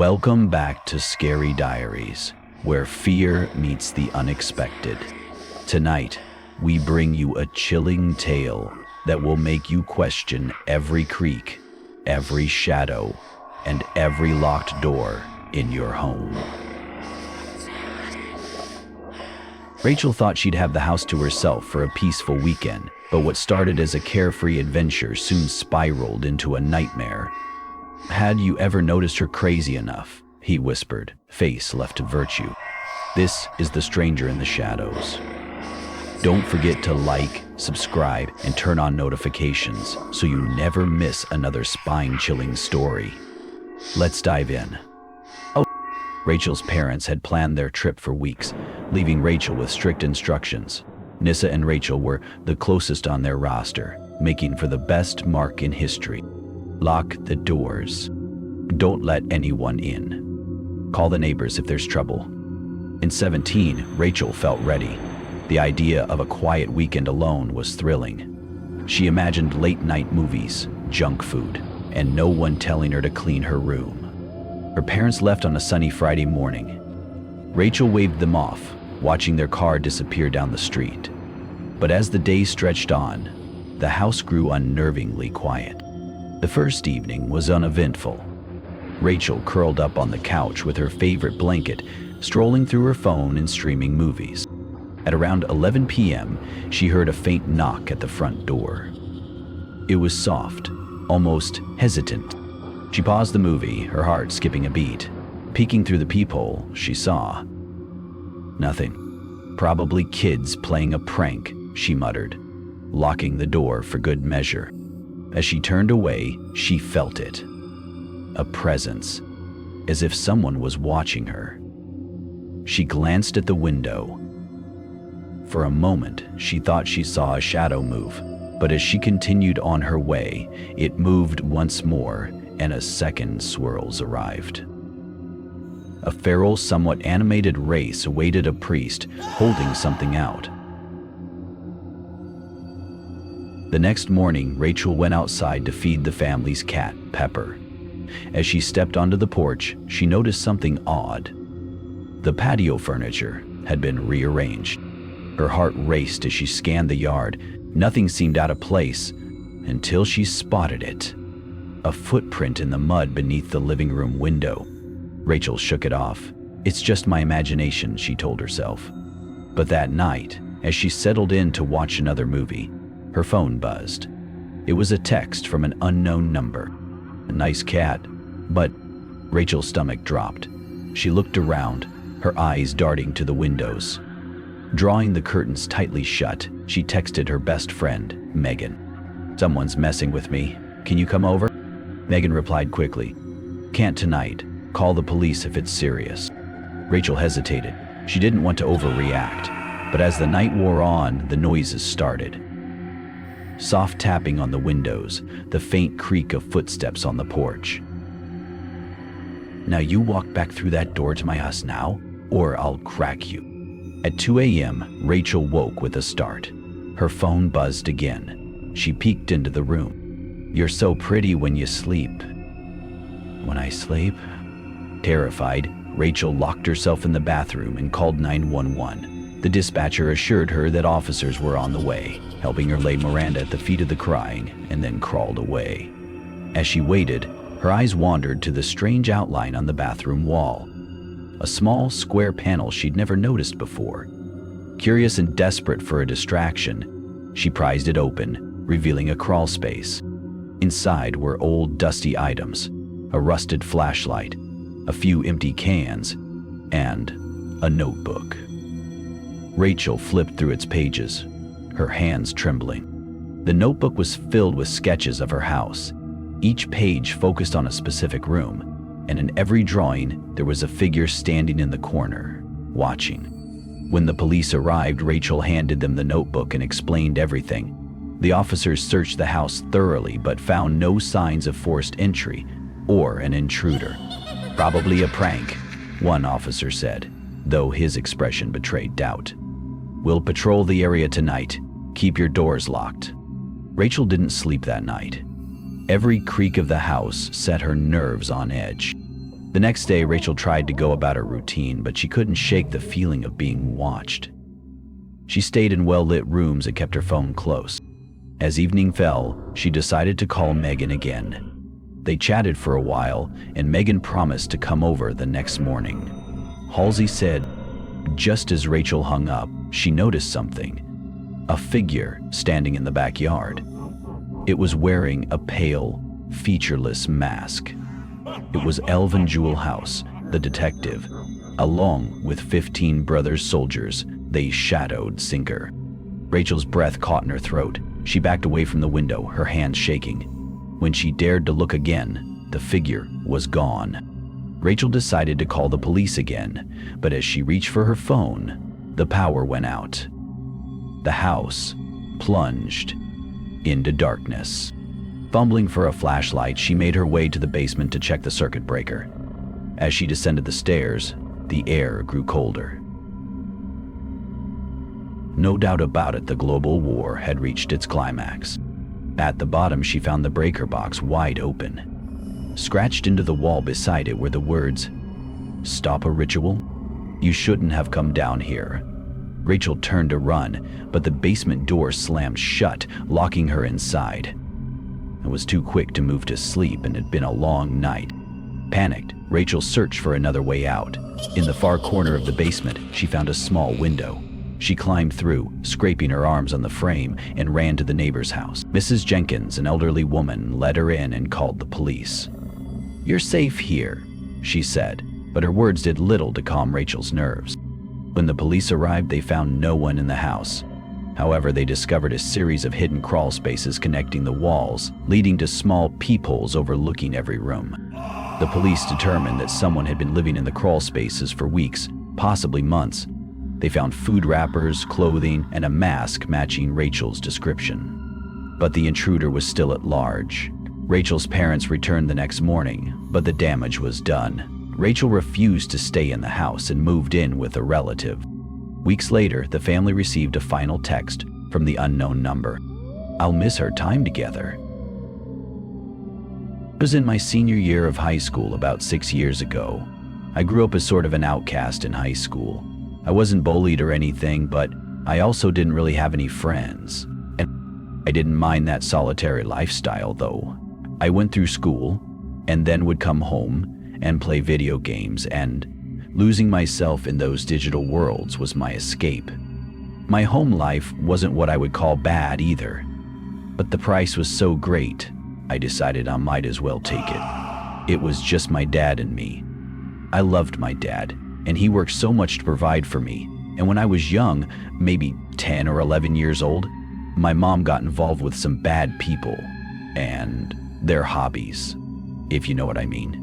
Welcome back to Scary Diaries, where fear meets the unexpected. Tonight, we bring you a chilling tale that will make you question every creak, every shadow, and every locked door in your home. Rachel thought she'd have the house to herself for a peaceful weekend, but what started as a carefree adventure soon spiraled into a nightmare. "Had you ever noticed her crazy enough?" he whispered, face left to virtue. This is the stranger in the shadows. Don't forget to like, subscribe, and turn on notifications so you never miss another spine-chilling story. Let's dive in. Rachel's parents had planned their trip for weeks, leaving Rachel with strict instructions. Nissa and Rachel were the closest on their roster, making for the best mark in history. Lock the doors. Don't let anyone in. Call the neighbors if there's trouble. In 17, Rachel felt ready. The idea of a quiet weekend alone was thrilling. She imagined late-night movies, junk food, and no one telling her to clean her room. Her parents left on a sunny Friday morning. Rachel waved them off, watching their car disappear down the street. But as the day stretched on, the house grew unnervingly quiet. The first evening was uneventful. Rachel curled up on the couch with her favorite blanket, strolling through her phone and streaming movies. At around 11 p.m., she heard a faint knock at the front door. It was soft, almost hesitant. She paused the movie, her heart skipping a beat. Peeking through the peephole, she saw nothing. Probably kids playing a prank, she muttered, locking the door for good measure. As she turned away, she felt it. A presence, as if someone was watching her. She glanced at the window. For a moment, she thought she saw a shadow move, but as she continued on her way, it moved once more, and a second swirls arrived. A feral, somewhat animated race awaited a priest, holding something out. The next morning, Rachel went outside to feed the family's cat, Pepper. As she stepped onto the porch, she noticed something odd. The patio furniture had been rearranged. Her heart raced as she scanned the yard. Nothing seemed out of place until she spotted it. A footprint in the mud beneath the living room window. Rachel shook it off. "It's just my imagination," she told herself. But that night, as she settled in to watch another movie, her phone buzzed. It was a text from an unknown number. A nice cat, but Rachel's stomach dropped. She looked around, her eyes darting to the windows. Drawing the curtains tightly shut, she texted her best friend, Megan. "Someone's messing with me. Can you come over?" Megan replied quickly. "Can't tonight. Call the police if it's serious." Rachel hesitated. She didn't want to overreact, but as the night wore on, the noises started. Soft tapping on the windows, the faint creak of footsteps on the porch. "Now you walk back through that door to my house now, or I'll crack you." At 2 a.m., Rachel woke with a start. Her phone buzzed again. She peeked into the room. "You're so pretty when you sleep." "When I sleep?" Terrified, Rachel locked herself in the bathroom and called 911. The dispatcher assured her that officers were on the way, helping her lay Miranda at the feet of the crying, and then crawled away. As she waited, her eyes wandered to the strange outline on the bathroom wall. A small, square panel she'd never noticed before. Curious and desperate for a distraction, she prized it open, revealing a crawl space. Inside were old, dusty items, a rusted flashlight, a few empty cans, and a notebook. Rachel flipped through its pages, her hands trembling. The notebook was filled with sketches of her house. Each page focused on a specific room, and in every drawing, there was a figure standing in the corner, watching. When the police arrived, Rachel handed them the notebook and explained everything. The officers searched the house thoroughly, but found no signs of forced entry or an intruder. "Probably a prank," one officer said, though his expression betrayed doubt. "We'll patrol the area tonight. Keep your doors locked." Rachel didn't sleep that night. Every creak of the house set her nerves on edge. The next day, Rachel tried to go about her routine, but she couldn't shake the feeling of being watched. She stayed in well-lit rooms and kept her phone close. As evening fell, she decided to call Megan again. They chatted for a while, and Megan promised to come over the next morning. Halsey said, just as Rachel hung up, she noticed something. A figure standing in the backyard. It was wearing a pale, featureless mask. It was Elvin Jewel House, the detective. Along with 15 brothers soldiers, they shadowed Sinker. Rachel's breath caught in her throat. She backed away from the window, her hands shaking. When she dared to look again, the figure was gone. Rachel decided to call the police again, but as she reached for her phone, the power went out. The house plunged into darkness. Fumbling for a flashlight, she made her way to the basement to check the circuit breaker. As she descended the stairs, the air grew colder. No doubt about it, the global war had reached its climax. At the bottom, she found the breaker box wide open. Scratched into the wall beside it were the words, "Stop a ritual? You shouldn't have come down here." Rachel turned to run, but the basement door slammed shut, locking her inside. I was too quick to move to sleep, and it had been a long night. Panicked, Rachel searched for another way out. In the far corner of the basement, she found a small window. She climbed through, scraping her arms on the frame, and ran to the neighbor's house. Mrs. Jenkins, an elderly woman, let her in and called the police. "You're safe here," she said, but her words did little to calm Rachel's nerves. When the police arrived, they found no one in the house. However, they discovered a series of hidden crawl spaces connecting the walls, leading to small peepholes overlooking every room. The police determined that someone had been living in the crawl spaces for weeks, possibly months. They found food wrappers, clothing, and a mask matching Rachel's description. But the intruder was still at large. Rachel's parents returned the next morning, but the damage was done. Rachel refused to stay in the house and moved in with a relative. Weeks later, the family received a final text from the unknown number. "I'll miss our time together." I was in my senior year of high school about 6 years ago. I grew up as sort of an outcast in high school. I wasn't bullied or anything, but I also didn't really have any friends. And I didn't mind that solitary lifestyle, though. I went through school and then would come home and play video games, and losing myself in those digital worlds was my escape. My home life wasn't what I would call bad either, but the price was so great, I decided I might as well take it. It was just my dad and me. I loved my dad, and he worked so much to provide for me. And when I was young, maybe 10 or 11 years old, my mom got involved with some bad people and their hobbies, if you know what I mean.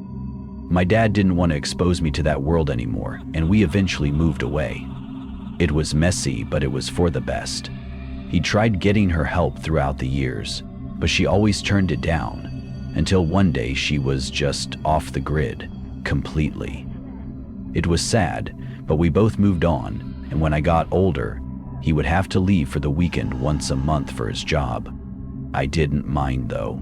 My dad didn't want to expose me to that world anymore, and we eventually moved away. It was messy, but it was for the best. He tried getting her help throughout the years, but she always turned it down, until one day she was just off the grid, completely. It was sad, but we both moved on, and when I got older, he would have to leave for the weekend once a month for his job. I didn't mind, though.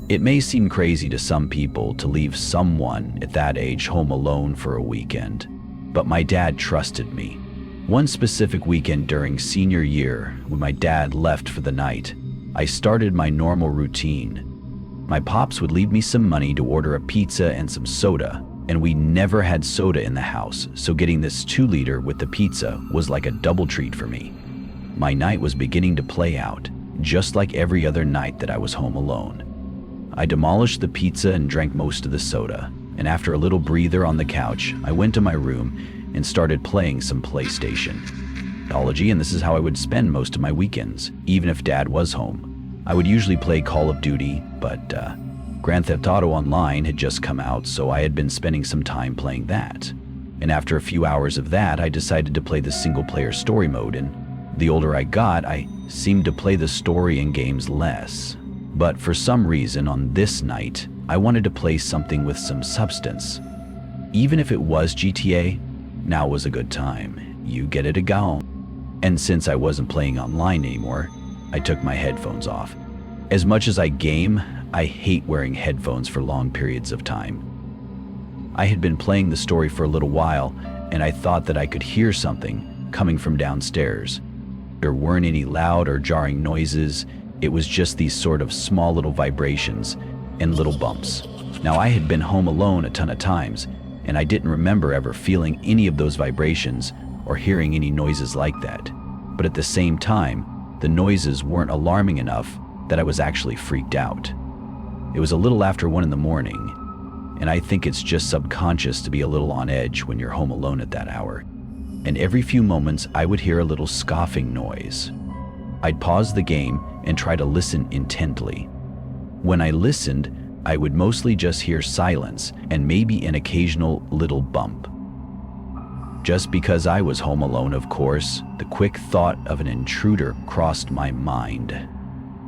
It may seem crazy to some people to leave someone at that age home alone for a weekend, but my dad trusted me. One specific weekend during senior year, when my dad left for the night, I started my normal routine. My pops would leave me some money to order a pizza and some soda, and we never had soda in the house, so getting this 2-liter with the pizza was like a double treat for me. My night was beginning to play out, just like every other night that I was home alone. I demolished the pizza and drank most of the soda, and after a little breather on the couch, I went to my room and started playing some PlayStation. And this is how I would spend most of my weekends, even if Dad was home. I would usually play Call of Duty, but Grand Theft Auto Online had just come out, so I had been spending some time playing that. And after a few hours of that, I decided to play the single-player story mode, and the older I got, I seemed to play the story and games less. But for some reason, on this night, I wanted to play something with some substance. Even if it was GTA, now was a good time. You get it a go. And since I wasn't playing online anymore, I took my headphones off. As much as I game, I hate wearing headphones for long periods of time. I had been playing the story for a little while, and I thought that I could hear something coming from downstairs. There weren't any loud or jarring noises. It was just these sort of small little vibrations and little bumps. Now, I had been home alone a ton of times, and I didn't remember ever feeling any of those vibrations or hearing any noises like that. But at the same time, the noises weren't alarming enough that I was actually freaked out. It was a little after 1 in the morning, and I think it's just subconscious to be a little on edge when you're home alone at that hour. And every few moments, I would hear a little scoffing noise. I'd pause the game and try to listen intently. When I listened, I would mostly just hear silence and maybe an occasional little bump. Just because I was home alone, of course, the quick thought of an intruder crossed my mind.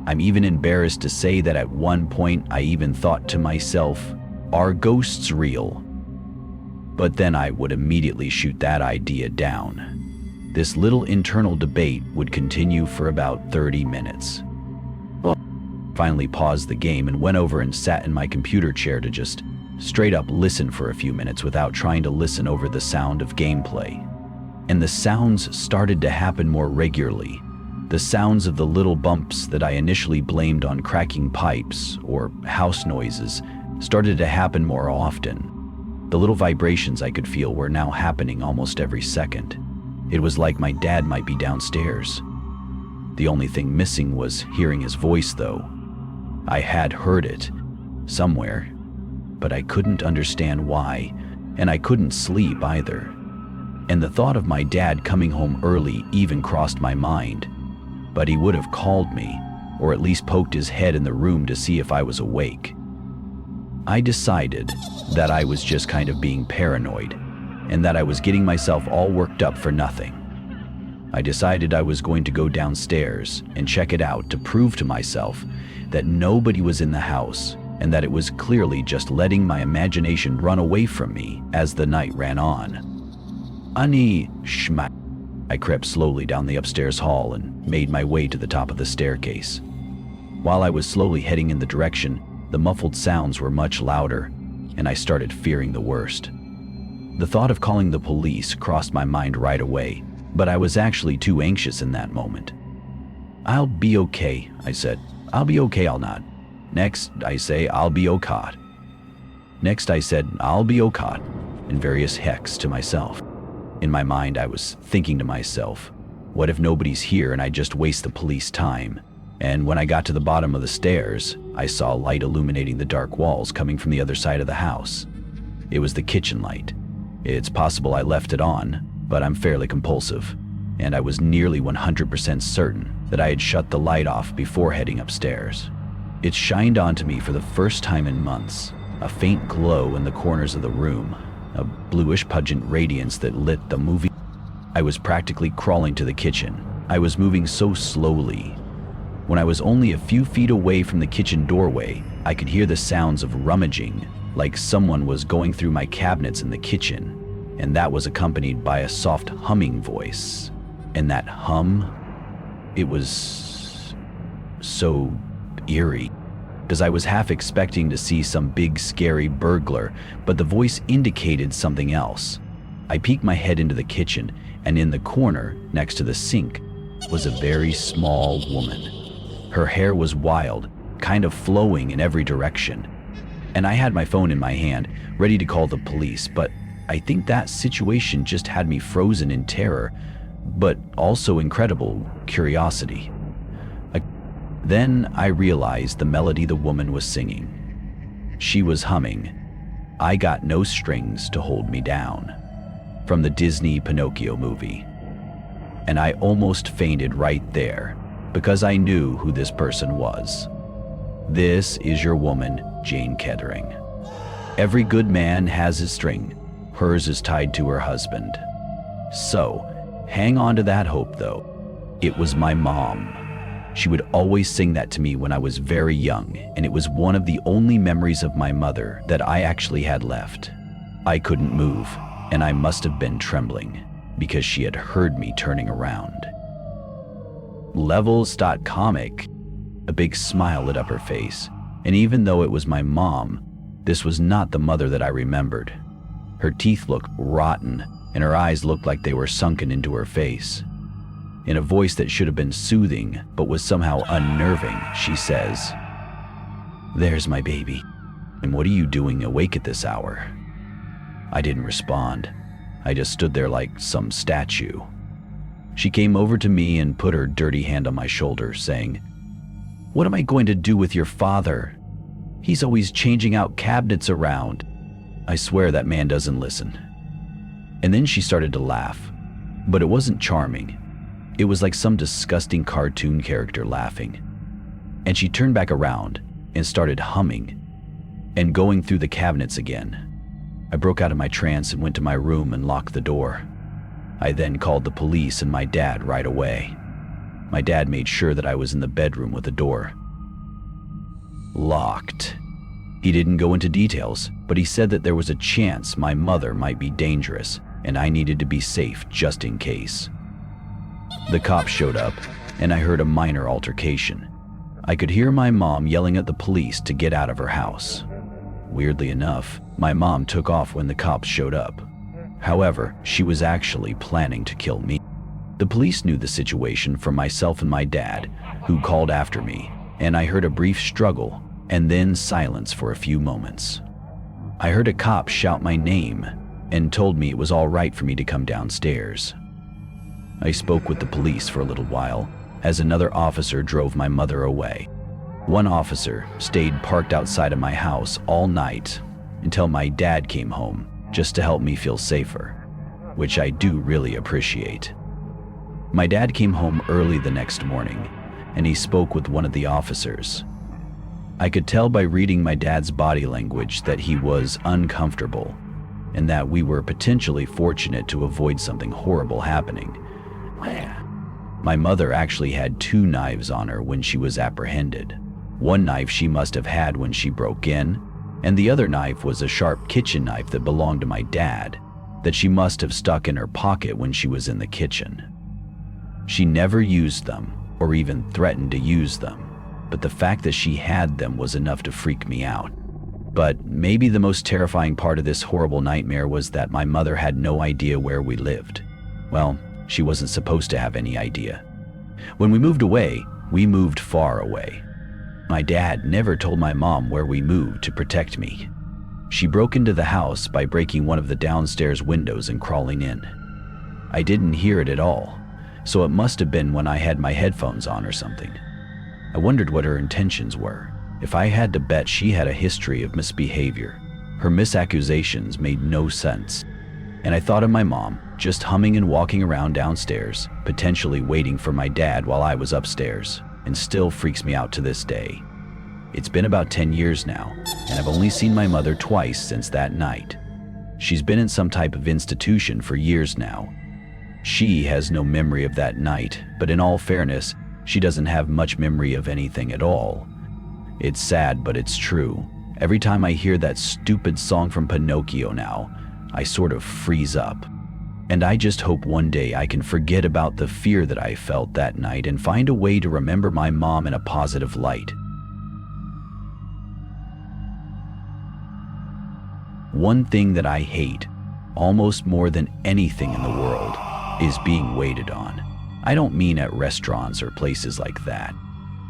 I'm even embarrassed to say that at one point I even thought to myself, are ghosts real? But then I would immediately shoot that idea down. This little internal debate would continue for about 30 minutes. Finally paused the game and went over and sat in my computer chair to just straight up listen for a few minutes without trying to listen over the sound of gameplay. And the sounds started to happen more regularly. The sounds of the little bumps that I initially blamed on cracking pipes or house noises started to happen more often. The little vibrations I could feel were now happening almost every second. It was like my dad might be downstairs. The only thing missing was hearing his voice, though. I had heard it somewhere, but I couldn't understand why, and I couldn't sleep either. And the thought of my dad coming home early even crossed my mind, but he would have called me, or at least poked his head in the room to see if I was awake. I decided that I was just kind of being paranoid, and that I was getting myself all worked up for nothing. I decided I was going to go downstairs and check it out to prove to myself that nobody was in the house and that it was clearly just letting my imagination run away from me as the night ran on. Ani shma. I crept slowly down the upstairs hall and made my way to the top of the staircase. While I was slowly heading in the direction, the muffled sounds were much louder, and I started fearing the worst. The thought of calling the police crossed my mind right away, but I was actually too anxious in that moment. I'll be okay, I said. I'll be okay, I'll not. Next, I say, I'll be okay. Next, I said, I'll be okay, in various hecks to myself. In my mind, I was thinking to myself, what if nobody's here and I just waste the police time? And when I got to the bottom of the stairs, I saw light illuminating the dark walls coming from the other side of the house. It was the kitchen light. It's possible I left it on, but I'm fairly compulsive, and I was nearly 100% certain that I had shut the light off before heading upstairs. It shined onto me for the first time in months, a faint glow in the corners of the room, a bluish pungent radiance that lit the movie. I was practically crawling to the kitchen. I was moving so slowly. When I was only a few feet away from the kitchen doorway, I could hear the sounds of rummaging, like someone was going through my cabinets in the kitchen, and that was accompanied by a soft humming voice. And that hum, it was so eerie, because I was half expecting to see some big scary burglar, but the voice indicated something else. I peeked my head into the kitchen, and in the corner, next to the sink, was a very small woman. Her hair was wild, kind of flowing in every direction. And I had my phone in my hand, ready to call the police, but I think that situation just had me frozen in terror, but also incredible curiosity. Then I realized the melody the woman was singing. She was humming "I Got No Strings to Hold Me Down" from the Disney Pinocchio movie. And I almost fainted right there, because I knew who this person was. This is your woman, Jane Kettering. Every good man has his string. Hers is tied to her husband. So, hang on to that hope, though. It was my mom. She would always sing that to me when I was very young, and it was one of the only memories of my mother that I actually had left. I couldn't move, and I must have been trembling, because she had heard me turning around. Levels.comic. A big smile lit up her face, and even though it was my mom, this was not the mother that I remembered. Her teeth looked rotten, and her eyes looked like they were sunken into her face. In a voice that should have been soothing, but was somehow unnerving, she says, "There's my baby. And what are you doing awake at this hour?" I didn't respond. I just stood there like some statue. She came over to me and put her dirty hand on my shoulder, saying, "What am I going to do with your father? He's always changing out cabinets around." I swear that man doesn't listen. And then she started to laugh, but it wasn't charming. It was like some disgusting cartoon character laughing. And she turned back around and started humming and going through the cabinets again. I broke out of my trance and went to my room and locked the door. I then called the police and my dad right away. My dad made sure that I was in the bedroom with the door locked. He didn't go into details, but he said that there was a chance my mother might be dangerous and I needed to be safe just in case. The cops showed up and I heard a minor altercation. I could hear my mom yelling at the police to get out of her house. Weirdly enough, my mom took off when the cops showed up. However, she was actually planning to kill me. The police knew the situation from myself and my dad, who called after me, and I heard a brief struggle and then silence for a few moments. I heard a cop shout my name and told me it was all right for me to come downstairs. I spoke with the police for a little while as another officer drove my mother away. One officer stayed parked outside of my house all night until my dad came home just to help me feel safer, which I do really appreciate. My dad came home early the next morning and he spoke with one of the officers. I could tell by reading my dad's body language that he was uncomfortable and that we were potentially fortunate to avoid something horrible happening. My mother actually had 2 knives on her when she was apprehended. One knife she must have had when she broke in, and the other knife was a sharp kitchen knife that belonged to my dad that she must have stuck in her pocket when she was in the kitchen. She never used them or even threatened to use them, but the fact that she had them was enough to freak me out. But maybe the most terrifying part of this horrible nightmare was that my mother had no idea where we lived. Well, she wasn't supposed to have any idea. When we moved away, we moved far away. My dad never told my mom where we moved to protect me. She broke into the house by breaking one of the downstairs windows and crawling in. I didn't hear it at all, so it must have been when I had my headphones on or something. I wondered what her intentions were. If I had to bet, she had a history of misbehavior. Her misaccusations made no sense. And I thought of my mom just humming and walking around downstairs, potentially waiting for my dad while I was upstairs, and still freaks me out to this day. It's been about 10 years now, and I've only seen my mother twice since that night. She's been in some type of institution for years now. She has no memory of that night, but in all fairness, she doesn't have much memory of anything at all. It's sad, but it's true. Every time I hear that stupid song from Pinocchio now, I sort of freeze up. And I just hope one day I can forget about the fear that I felt that night and find a way to remember my mom in a positive light. One thing that I hate, almost more than anything in the world, is being waited on. I don't mean at restaurants or places like that.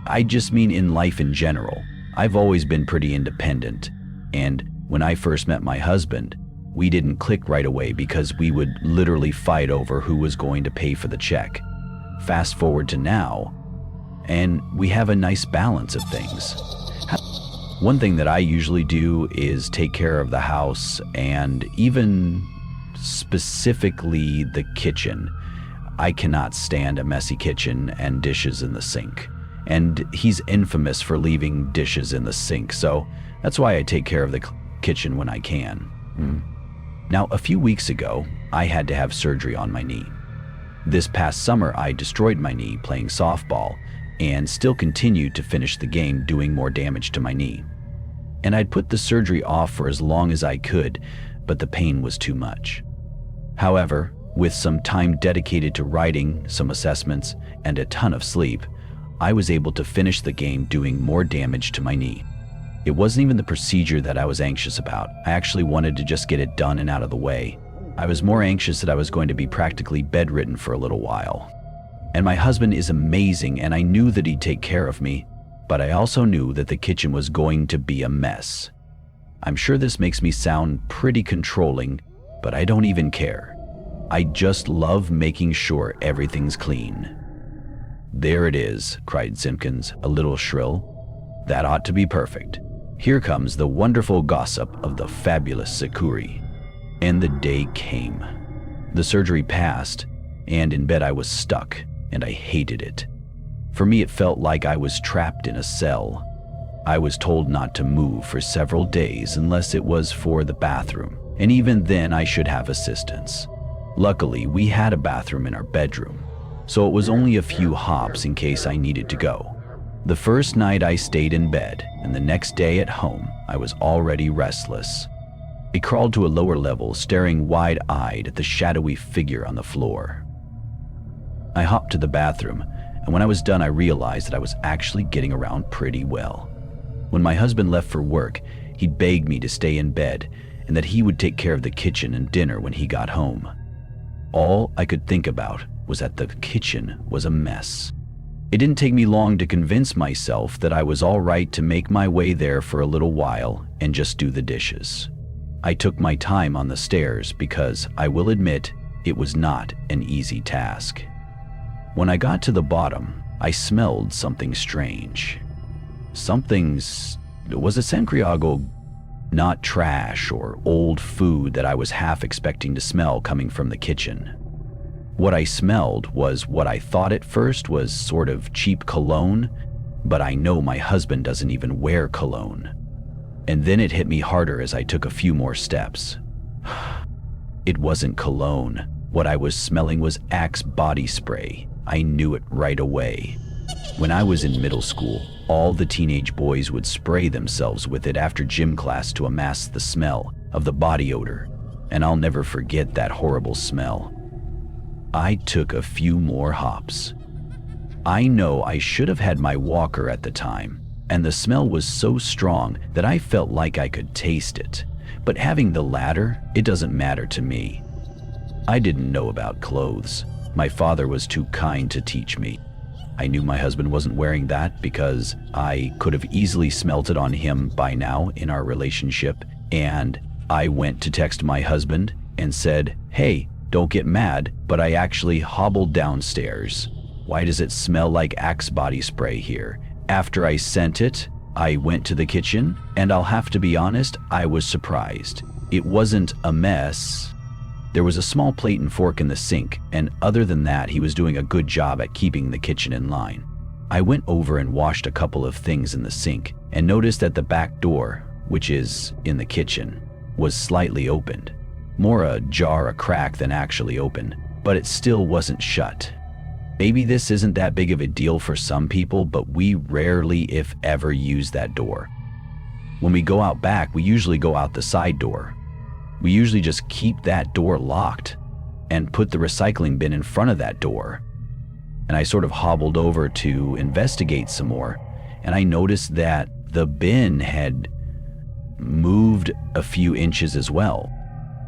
I just mean in life in general. I've always been pretty independent, and when I first met my husband, we didn't click right away because we would literally fight over who was going to pay for the check. Fast forward to now, and we have a nice balance of things. One thing that I usually do is take care of the house, and even specifically the kitchen. I cannot stand a messy kitchen and dishes in the sink. And he's infamous for leaving dishes in the sink, so that's why I take care of the kitchen when I can. Now, a few weeks ago, I had to have surgery on my knee. This past summer, I destroyed my knee playing softball and still continued to finish the game doing more damage to my knee. And I'd put the surgery off for as long as I could, but the pain was too much. However, with some time dedicated to writing, some assessments, and a ton of sleep, I was able to finish the game doing more damage to my knee. It wasn't even the procedure that I was anxious about. I actually wanted to just get it done and out of the way. I was more anxious that I was going to be practically bedridden for a little while. And my husband is amazing, and I knew that he'd take care of me, but I also knew that the kitchen was going to be a mess. I'm sure this makes me sound pretty controlling, but I don't even care. I just love making sure everything's clean. "There it is," cried Simpkins, a little shrill. "That ought to be perfect. Here comes the wonderful gossip of the fabulous Sakuri." And the day came. The surgery passed, and in bed I was stuck, and I hated it. For me, it felt like I was trapped in a cell. I was told not to move for several days unless it was for the bathroom, and even then I should have assistance. Luckily, we had a bathroom in our bedroom, so it was only a few hops in case I needed to go. The first night I stayed in bed, and the next day at home, I was already restless. I crawled to a lower level, staring wide-eyed at the shadowy figure on the floor. I hopped to the bathroom, and when I was done, I realized that I was actually getting around pretty well. When my husband left for work, he begged me to stay in bed and that he would take care of the kitchen and dinner when he got home. All I could think about was that the kitchen was a mess. It didn't take me long to convince myself that I was all right to make my way there for a little while and just do the dishes. I took my time on the stairs because, I will admit, it was not an easy task. When I got to the bottom, I smelled something strange. Was a Sancriago, not trash or old food that I was half expecting to smell coming from the kitchen. What I smelled was what I thought at first was sort of cheap cologne, but I know my husband doesn't even wear cologne. And then it hit me harder as I took a few more steps. It wasn't cologne. What I was smelling was Axe body spray. I knew it right away. When I was in middle school, all the teenage boys would spray themselves with it after gym class to mask the smell of the body odor, and I'll never forget that horrible smell. I took a few more hops. I know I should have had my walker at the time, and the smell was so strong that I felt like I could taste it. But having the latter, it doesn't matter to me. I didn't know about clothes. My father was too kind to teach me. I knew my husband wasn't wearing that because I could have easily smelt it on him by now in our relationship, and I went to text my husband and said, "Hey, don't get mad, but I actually hobbled downstairs. Why does it smell like Axe body spray here?" After I sent it, I went to the kitchen, and I'll have to be honest, I was surprised. It wasn't a mess. There was a small plate and fork in the sink, and other than that, he was doing a good job at keeping the kitchen in line. I went over and washed a couple of things in the sink, and noticed that the back door, which is in the kitchen, was slightly opened. More ajar, a crack than actually open, but it still wasn't shut. Maybe this isn't that big of a deal for some people, but we rarely, if ever, use that door. When we go out back, we usually go out the side door. We usually just keep that door locked and put the recycling bin in front of that door. And I sort of hobbled over to investigate some more, and I noticed that the bin had moved a few inches as well.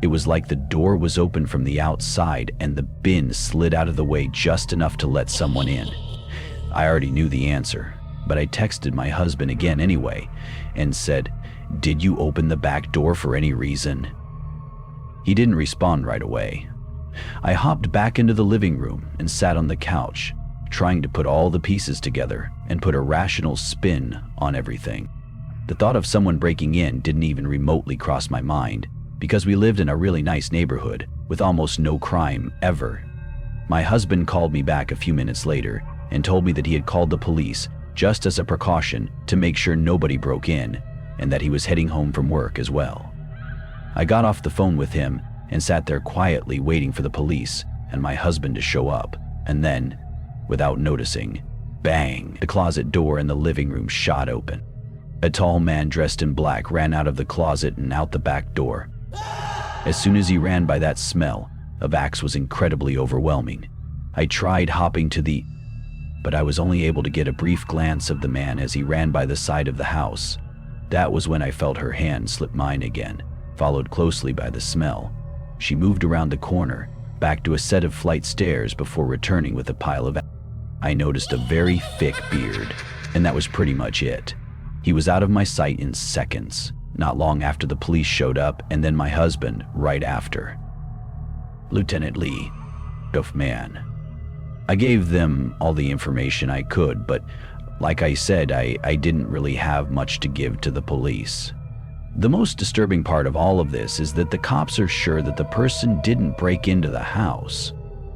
It was like the door was open from the outside and the bin slid out of the way just enough to let someone in. I already knew the answer, but I texted my husband again anyway and said, "Did you open the back door for any reason?" He didn't respond right away. I hopped back into the living room and sat on the couch, trying to put all the pieces together and put a rational spin on everything. The thought of someone breaking in didn't even remotely cross my mind, because we lived in a really nice neighborhood with almost no crime ever. My husband called me back a few minutes later and told me that he had called the police just as a precaution to make sure nobody broke in, and that he was heading home from work as well. I got off the phone with him and sat there quietly waiting for the police and my husband to show up, and then, without noticing, bang, the closet door in the living room shot open. A tall man dressed in black ran out of the closet and out the back door. As soon as he ran by, that smell of Axe was incredibly overwhelming. I tried hopping but I was only able to get a brief glance of the man as he ran by the side of the house. That was when I felt her hand slip mine again, followed closely by the smell. She moved around the corner, back to a set of flight stairs before returning with a pile of... I noticed a very thick beard, and that was pretty much it. He was out of my sight in seconds, not long after the police showed up, and then my husband right after. Lieutenant Lee, tough man. I gave them all the information I could, but like I said, I didn't really have much to give to the police. The most disturbing part of all of this is that the cops are sure that the person didn't break into the house.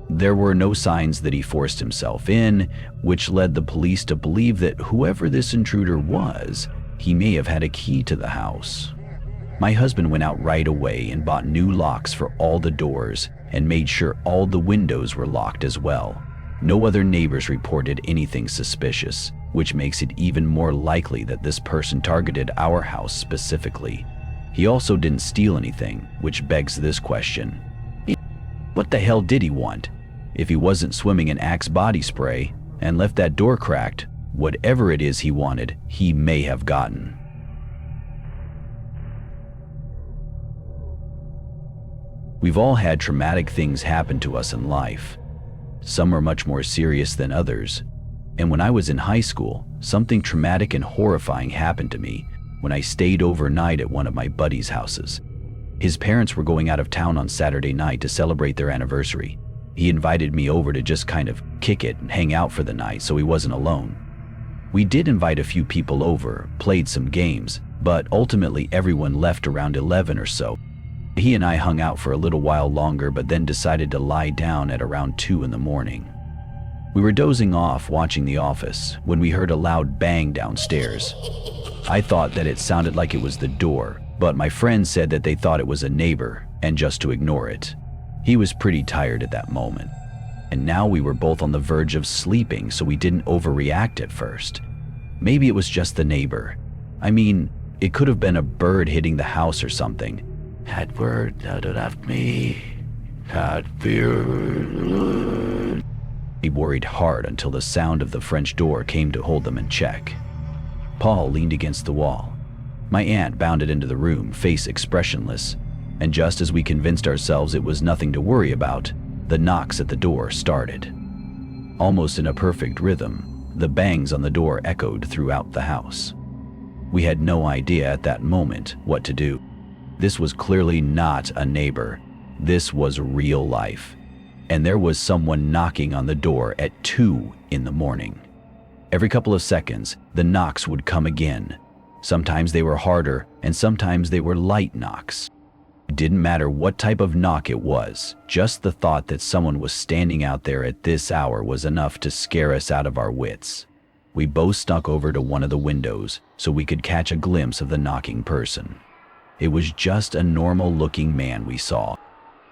There were no signs that he forced himself in, which led the police to believe that whoever this intruder was, he may have had a key to the house. My husband went out right away and bought new locks for all the doors and made sure all the windows were locked as well. No other neighbors reported anything suspicious, which makes it even more likely that this person targeted our house specifically. He also didn't steal anything, which begs this question. What the hell did he want? If he wasn't swimming in Axe body spray and left that door cracked, whatever it is he wanted, he may have gotten. We've all had traumatic things happen to us in life. Some are much more serious than others. And when I was in high school, something traumatic and horrifying happened to me when I stayed overnight at one of my buddy's houses. His parents were going out of town on Saturday night to celebrate their anniversary. He invited me over to just kind of kick it and hang out for the night so he wasn't alone. We did invite a few people over, played some games, but ultimately everyone left around 11 or so. He and I hung out for a little while longer, but then decided to lie down at around 2 in the morning. We were dozing off watching The Office when we heard a loud bang downstairs. I thought that it sounded like it was the door, but my friend said that they thought it was a neighbor and just to ignore it. He was pretty tired at that moment, and now we were both on the verge of sleeping, so we didn't overreact at first. Maybe it was just the neighbor. I mean, it could have been a bird hitting the house or something. That bird that left me had fear. He worried hard until the sound of the French door came to hold them in check. Paul leaned against the wall. My aunt bounded into the room, face expressionless, and just as we convinced ourselves it was nothing to worry about, the knocks at the door started. Almost in a perfect rhythm, the bangs on the door echoed throughout the house. We had no idea at that moment what to do. This was clearly not a neighbor. This was real life. And there was someone knocking on the door at 2 in the morning. Every couple of seconds, the knocks would come again. Sometimes they were harder, and sometimes they were light knocks. It didn't matter what type of knock it was, just the thought that someone was standing out there at this hour was enough to scare us out of our wits. We both snuck over to one of the windows so we could catch a glimpse of the knocking person. It was just a normal-looking man we saw.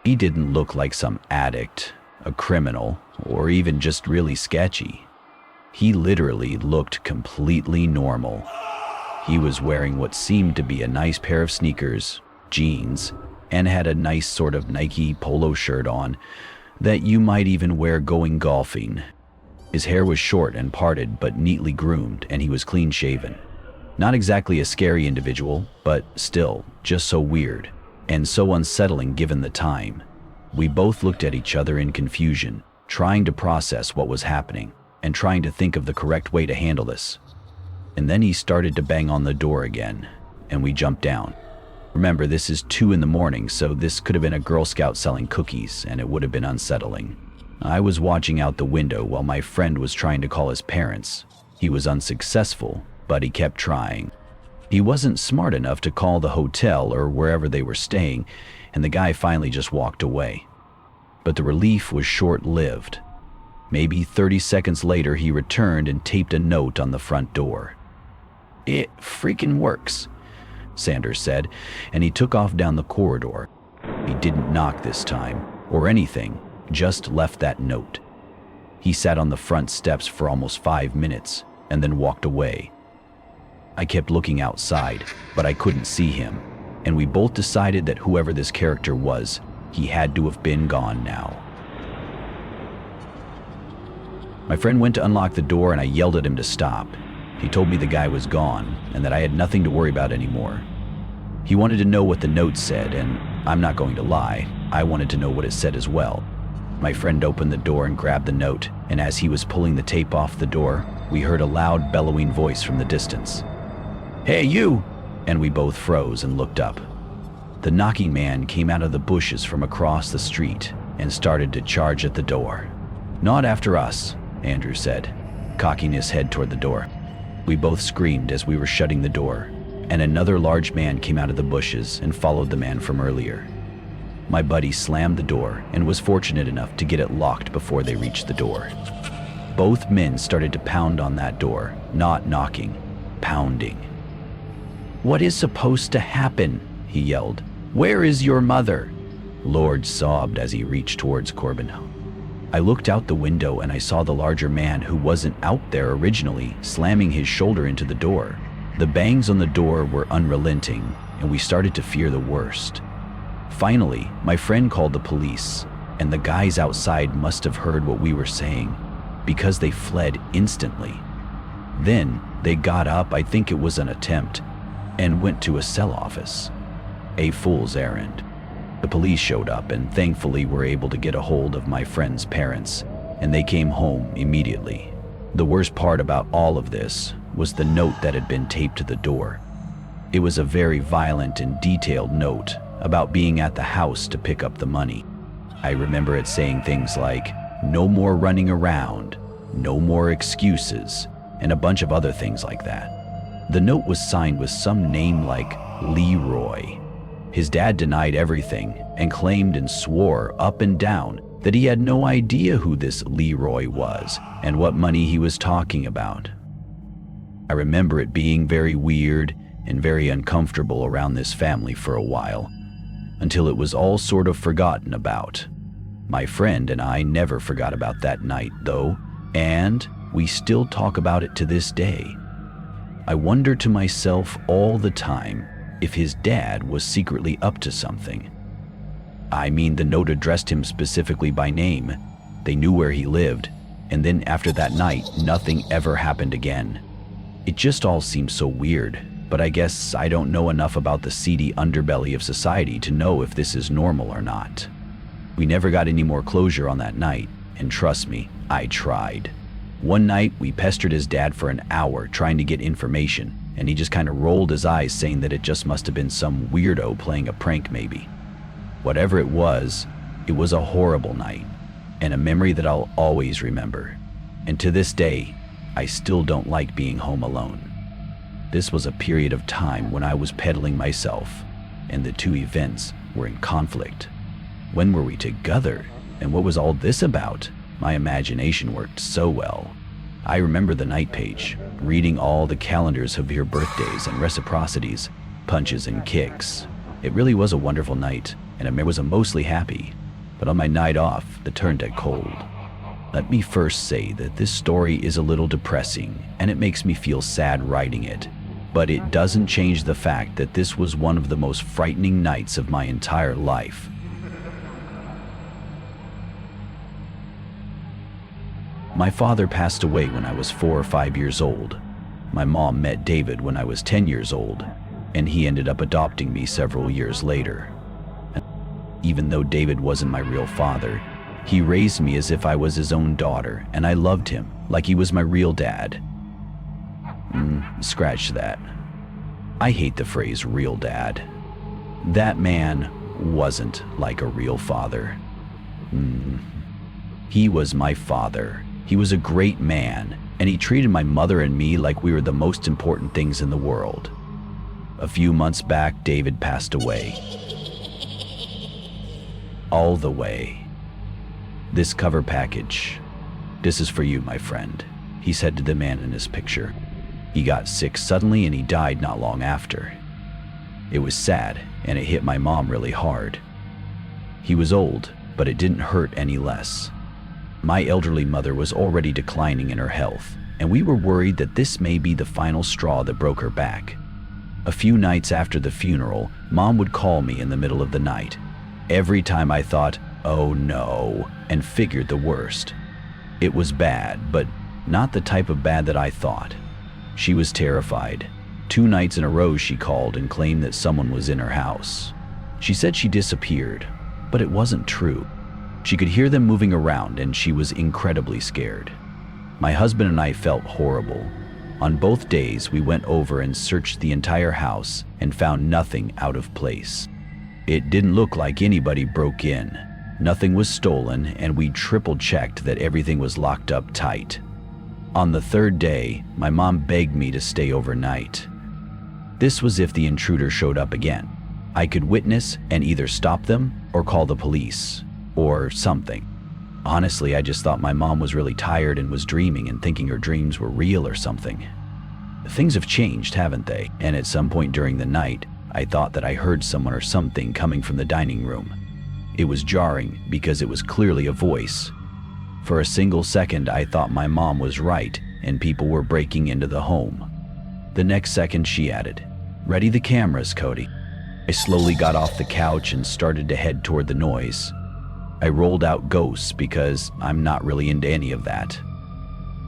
He didn't look like some addict, a criminal, or even just really sketchy. He literally looked completely normal. He was wearing what seemed to be a nice pair of sneakers, jeans, and had a nice sort of Nike polo shirt on that you might even wear going golfing. His hair was short and parted but neatly groomed, and he was clean-shaven. Not exactly a scary individual, but still, just so weird, and so unsettling given the time. We both looked at each other in confusion, trying to process what was happening, and trying to think of the correct way to handle this. And then he started to bang on the door again, and we jumped down. Remember, this is 2 in the morning, so this could have been a Girl Scout selling cookies, and it would have been unsettling. I was watching out the window while my friend was trying to call his parents. He was unsuccessful, but he kept trying. He wasn't smart enough to call the hotel or wherever they were staying, and the guy finally just walked away. But the relief was short-lived. Maybe 30 seconds later, he returned and taped a note on the front door. "It freaking works," Sanders said, and he took off down the corridor. He didn't knock this time, or anything, just left that note. He sat on the front steps for almost 5 minutes, and then walked away. I kept looking outside, but I couldn't see him, and we both decided that whoever this character was, he had to have been gone now. My friend went to unlock the door and I yelled at him to stop. He told me the guy was gone and that I had nothing to worry about anymore. He wanted to know what the note said, and I'm not going to lie, I wanted to know what it said as well. My friend opened the door and grabbed the note, and as he was pulling the tape off the door, we heard a loud, bellowing voice from the distance. "Hey, you!" And we both froze and looked up. The knocking man came out of the bushes from across the street and started to charge at the door. "Not after us," Andrew said, cocking his head toward the door. We both screamed as we were shutting the door, and another large man came out of the bushes and followed the man from earlier. My buddy slammed the door and was fortunate enough to get it locked before they reached the door. Both men started to pound on that door, not knocking, pounding. "What is supposed to happen?" he yelled. "Where is your mother?" Lord sobbed as he reached towards Corbin. I looked out the window and I saw the larger man, who wasn't out there originally, slamming his shoulder into the door. The bangs on the door were unrelenting, and we started to fear the worst. Finally, my friend called the police, and the guys outside must have heard what we were saying, because they fled instantly. Then they got up, I think it was an attempt, and went to a cell office. A fool's errand. The police showed up and thankfully were able to get a hold of my friend's parents, and they came home immediately. The worst part about all of this was the note that had been taped to the door. It was a very violent and detailed note about being at the house to pick up the money. I remember it saying things like, "No more running around, no more excuses," and a bunch of other things like that. The note was signed with some name like Leroy. His dad denied everything and claimed and swore up and down that he had no idea who this Leroy was and what money he was talking about. I remember it being very weird and very uncomfortable around this family for a while, until it was all sort of forgotten about. My friend and I never forgot about that night, though, and we still talk about it to this day. I wonder to myself all the time if his dad was secretly up to something. I mean, the note addressed him specifically by name. They knew where he lived, and then after that night, nothing ever happened again. It just all seems so weird, but I guess I don't know enough about the seedy underbelly of society to know if this is normal or not. We never got any more closure on that night, and trust me, I tried. One night, we pestered his dad for an hour trying to get information, and he just kind of rolled his eyes, saying that it just must have been some weirdo playing a prank maybe. Whatever it was a horrible night, and a memory that I'll always remember. And to this day, I still don't like being home alone. This was a period of time when I was peddling myself, and the two events were in conflict. When were we together? And what was all this about? My imagination worked so well. I remember the night page, reading all the calendars of your birthdays and reciprocities, punches and kicks. It really was a wonderful night, and I was mostly happy. But on my night off, the turned out cold. Let me first say that this story is a little depressing, and it makes me feel sad writing it. But it doesn't change the fact that this was one of the most frightening nights of my entire life. My father passed away when I was 4 or 5 years old. My mom met David when I was 10 years old, and he ended up adopting me several years later. Even though David wasn't my real father, he raised me as if I was his own daughter, and I loved him like he was my real dad. Scratch that. I hate the phrase real dad. That man wasn't like a real father. He was my father. He was a great man, and he treated my mother and me like we were the most important things in the world. A few months back, David passed away. All the way. This cover package, this is for you, my friend, he said to the man in his picture. He got sick suddenly and he died not long after. It was sad, and it hit my mom really hard. He was old, but it didn't hurt any less. My elderly mother was already declining in her health, and we were worried that this may be the final straw that broke her back. A few nights after the funeral, Mom would call me in the middle of the night. Every time I thought, oh no, and figured the worst. It was bad, but not the type of bad that I thought. She was terrified. 2 nights in a row she called and claimed that someone was in her house. She said she disappeared, but it wasn't true. She could hear them moving around and she was incredibly scared. My husband and I felt horrible. On both days, we went over and searched the entire house and found nothing out of place. It didn't look like anybody broke in. Nothing was stolen, and we triple-checked that everything was locked up tight. On the 3rd day, my mom begged me to stay overnight. This was if the intruder showed up again. I could witness and either stop them or call the police, or something. Honestly, I just thought my mom was really tired and was dreaming and thinking her dreams were real or something. Things have changed, haven't they? And at some point during the night, I thought that I heard someone or something coming from the dining room. It was jarring because it was clearly a voice. For a single second, I thought my mom was right and people were breaking into the home. The next second, she added, "Ready the cameras, Cody." I slowly got off the couch and started to head toward the noise. I rolled out ghosts because I'm not really into any of that.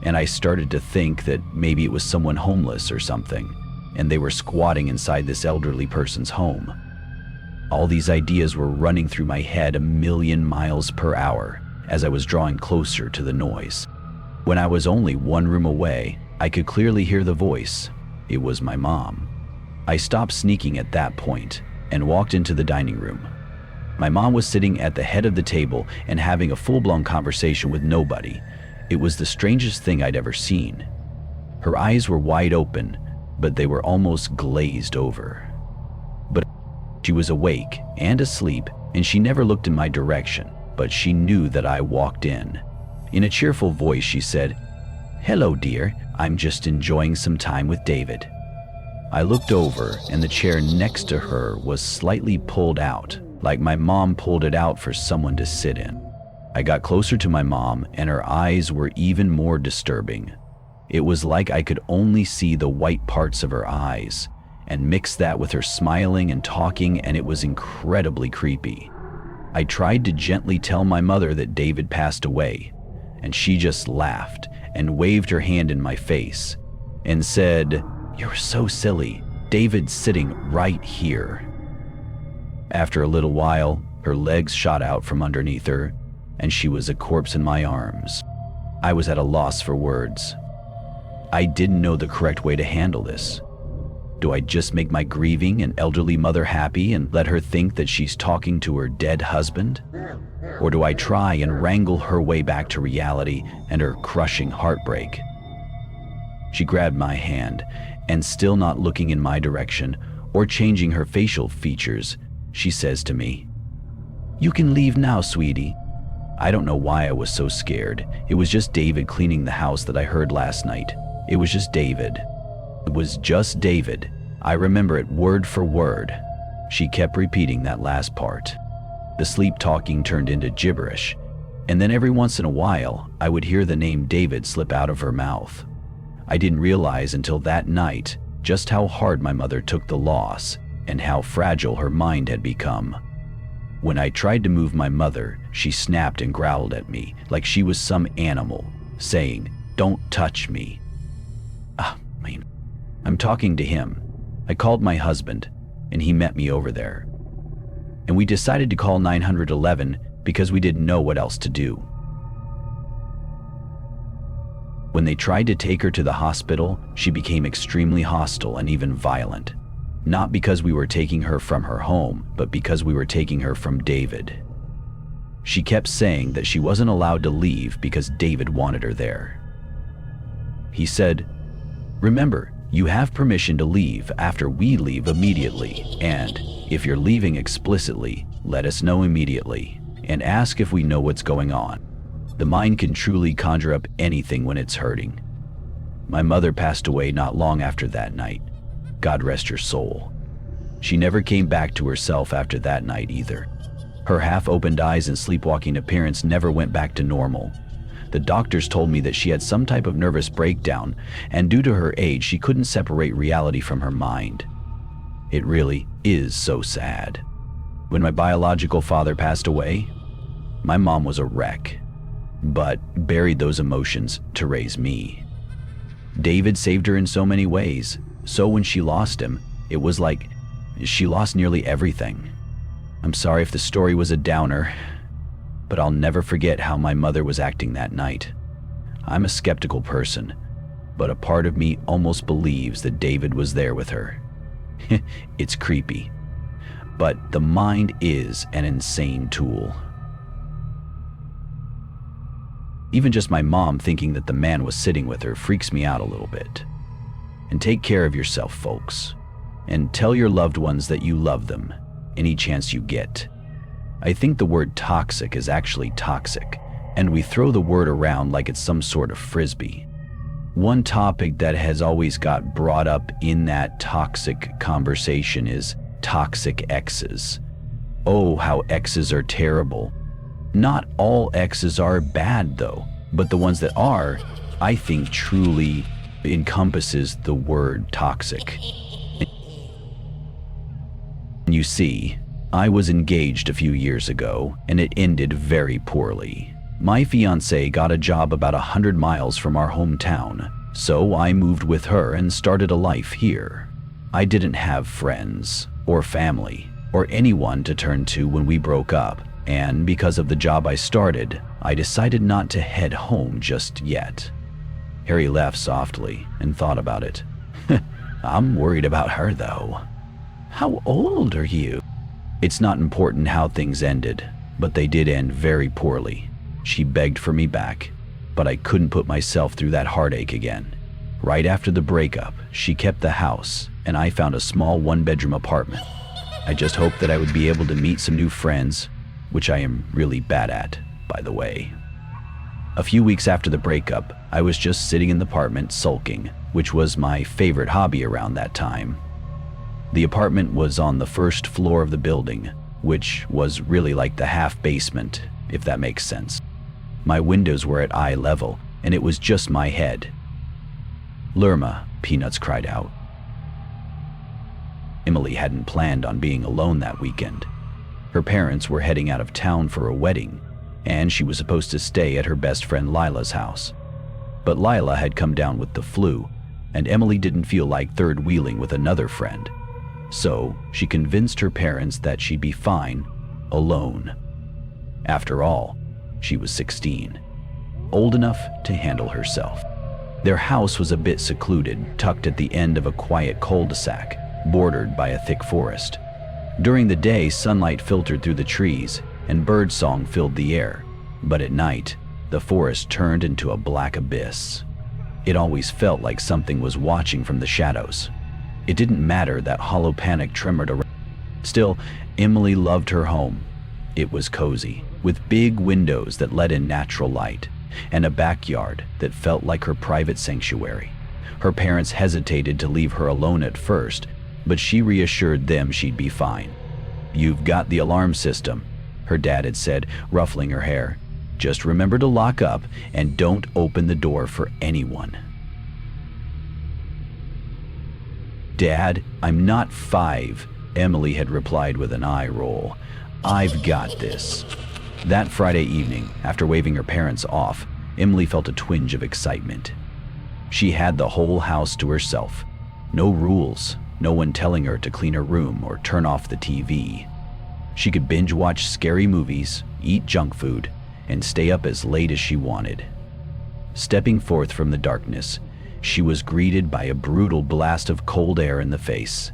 And I started to think that maybe it was someone homeless or something, and they were squatting inside this elderly person's home. All these ideas were running through my head 1,000,000 miles per hour as I was drawing closer to the noise. When I was only 1 room away, I could clearly hear the voice. It was my mom. I stopped sneaking at that point and walked into the dining room. My mom was sitting at the head of the table and having a full-blown conversation with nobody. It was the strangest thing I'd ever seen. Her eyes were wide open, but they were almost glazed over. But she was awake and asleep, and she never looked in my direction, but she knew that I walked in. In a cheerful voice, she said, "Hello, dear. I'm just enjoying some time with David." I looked over, and the chair next to her was slightly pulled out, like my mom pulled it out for someone to sit in. I got closer to my mom, and her eyes were even more disturbing. It was like I could only see the white parts of her eyes, and mix that with her smiling and talking, and it was incredibly creepy. I tried to gently tell my mother that David passed away, and she just laughed and waved her hand in my face and said, "You're so silly. David's sitting right here." After a little while, her legs shot out from underneath her, and she was a corpse in my arms. I was at a loss for words. I didn't know the correct way to handle this. Do I just make my grieving and elderly mother happy and let her think that she's talking to her dead husband? Or do I try and wrangle her way back to reality and her crushing heartbreak? She grabbed my hand, and still not looking in my direction or changing her facial features, she says to me, "You can leave now, sweetie." I don't know why I was so scared. It was just David cleaning the house that I heard last night. It was just David. It was just David. I remember it word for word. She kept repeating that last part. The sleep talking turned into gibberish, and then every once in a while, I would hear the name David slip out of her mouth. I didn't realize until that night just how hard my mother took the loss and how fragile her mind had become. When I tried to move my mother, she snapped and growled at me like she was some animal, saying, "Don't touch me." I'm talking to him. I called my husband, and he met me over there. And we decided to call 911 because we didn't know what else to do. When they tried to take her to the hospital, she became extremely hostile and even violent. Not because we were taking her from her home, but because we were taking her from David. She kept saying that she wasn't allowed to leave because David wanted her there. He said, "Remember, you have permission to leave after we leave immediately, and if you're leaving explicitly, let us know immediately, and ask if we know what's going on. The mind can truly conjure up anything when it's hurting." My mother passed away not long after that night. God rest her soul. She never came back to herself after that night either. Her half-opened eyes and sleepwalking appearance never went back to normal. The doctors told me that she had some type of nervous breakdown, and due to her age, she couldn't separate reality from her mind. It really is so sad. When my biological father passed away, my mom was a wreck, but buried those emotions to raise me. David saved her in so many ways, so when she lost him, it was like she lost nearly everything. I'm sorry if the story was a downer, but I'll never forget how my mother was acting that night. I'm a skeptical person, but a part of me almost believes that David was there with her. It's creepy, but the mind is an insane tool. Even just my mom thinking that the man was sitting with her freaks me out a little bit. And take care of yourself, folks. And tell your loved ones that you love them any chance you get. I think the word toxic is actually toxic, and we throw the word around like it's some sort of frisbee. One topic that has always got brought up in that toxic conversation is toxic exes. Oh, how exes are terrible. Not all exes are bad though, but the ones that are, I think truly encompasses the word toxic. You see, I was engaged a few years ago, and it ended very poorly. My fiancée got a job about 100 miles from our hometown, so I moved with her and started a life here. I didn't have friends, or family, or anyone to turn to when we broke up, and because of the job I started, I decided not to head home just yet. Harry laughed softly and thought about it. I'm worried about her though. How old are you? It's not important how things ended, but they did end very poorly. She begged for me back, but I couldn't put myself through that heartache again. Right after the breakup, she kept the house, and I found a small one-bedroom apartment. I just hoped that I would be able to meet some new friends, which I am really bad at, by the way. A few weeks after the breakup, I was just sitting in the apartment sulking, which was my favorite hobby around that time. The apartment was on the first floor of the building, which was really like the half basement, if that makes sense. My windows were at eye level, and it was just my head. Lerma, Peanuts cried out. Emily hadn't planned on being alone that weekend. Her parents were heading out of town for a wedding, and she was supposed to stay at her best friend Lila's house. But Lila had come down with the flu, and Emily didn't feel like third-wheeling with another friend. So she convinced her parents that she'd be fine alone. After all, she was 16, old enough to handle herself. Their house was a bit secluded, tucked at the end of a quiet cul-de-sac, bordered by a thick forest. During the day, sunlight filtered through the trees, and birdsong filled the air. But at night, the forest turned into a black abyss. It always felt like something was watching from the shadows. It didn't matter that hollow panic trembled around. Still, Emily loved her home. It was cozy, with big windows that let in natural light, and a backyard that felt like her private sanctuary. Her parents hesitated to leave her alone at first, but she reassured them she'd be fine. "You've got the alarm system," her dad had said, ruffling her hair. "Just remember to lock up and don't open the door for anyone." "Dad, I'm not 5, Emily had replied with an eye roll. "I've got this." That Friday evening, after waving her parents off, Emily felt a twinge of excitement. She had the whole house to herself. No rules, no one telling her to clean her room or turn off the TV. She could binge watch scary movies, eat junk food, and stay up as late as she wanted. Stepping forth from the darkness, she was greeted by a brutal blast of cold air in the face.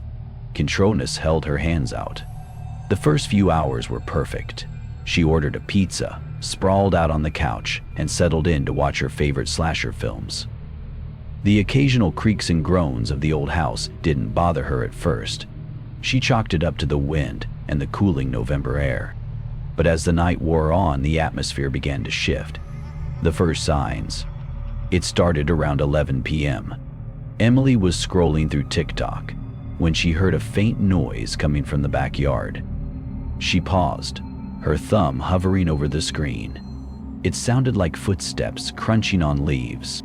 Contronus held her hands out. The first few hours were perfect. She ordered a pizza, sprawled out on the couch, and settled in to watch her favorite slasher films. The occasional creaks and groans of the old house didn't bother her at first. She chalked it up to the wind and the cooling November air. But as the night wore on, the atmosphere began to shift. The first signs. It started around 11 p.m. Emily was scrolling through TikTok when she heard a faint noise coming from the backyard. She paused, her thumb hovering over the screen. It sounded like footsteps crunching on leaves.